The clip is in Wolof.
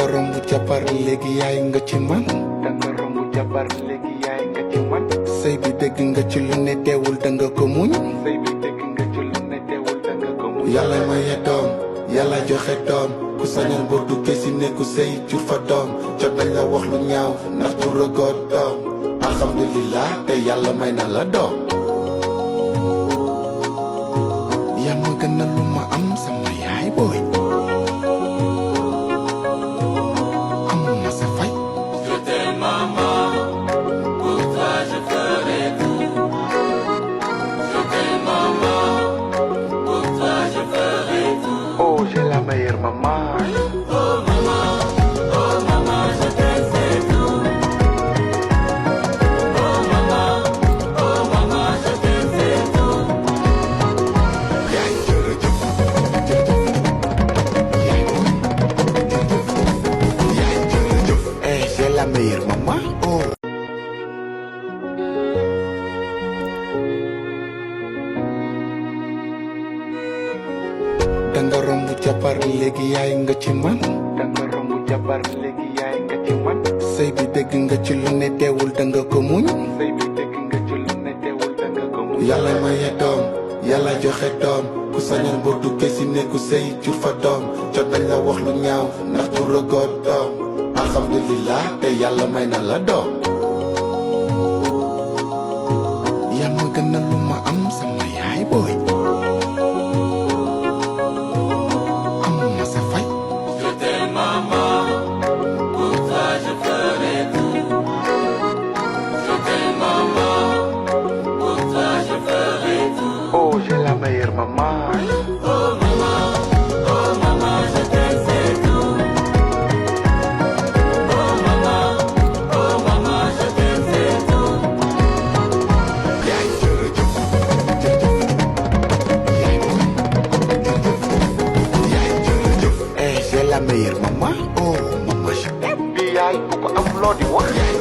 danga romb jabar léegi yaay nga ci man. danga romb jabar léegi yaay nga ci man. sëy bi dégg nga ci lu ne teewul danga ko muñ. sëy bi dégg nga ci lu ne teewul danga ko muñ. yàlla maye doom yàlla joxe doom ku sañoon boo duggee si nekku sëy jur fa doom jot nañ la wax lu ñaaw ndax du rëgoot doom alhamdulillah te yàlla may na la doom. yaa ma gën a lu ma am sama yaay booy. amuma sa fay. Je t'aime maman, pour toi je ferai tout. Je t'aime maman, pour toi je ferai tout. oh j'ai la meilleure maman. Oh maman, je t'aime c'est tout. Oh maman, je t'aime c'est tout. yaay jërëjëf yaay booy yaay jërëjëf. j'ai la meilleure maman. oh. danga romb jabar léegi yaay nga ci man. danga romb jabar léegi yaay nga ci man. sëy bi dégg nga ci lu ne teewul danga ko muñ. sëy bi dégg nga ci lu ne teewul danga ko muñ. yàlla maye doom yàlla joxe doom ku sañoon boo duggee si nekku sëy jur fa doom jot nañ la wax lu ñaaw ndax du rëgoot doom alhamdulillah te yàlla may na la doom. yaa ma gën a lu ma am sama yaay booy. amuma sa fay. Je t'aime maman, pour toi je ferai tout. Je t'aime maman, pour toi je ferai tout. oh j'ai la meilleure maman. Oh maman, je t'aime c'est tout. Oh maman, je t'aime c'est tout. yaay jërëjëf jërëjëf yaay booy jërëjëf yaay jërëjëf. j'ai la meilleure maman. oh maman je t'aime. bi yaay ku ko am loo di wax. yaay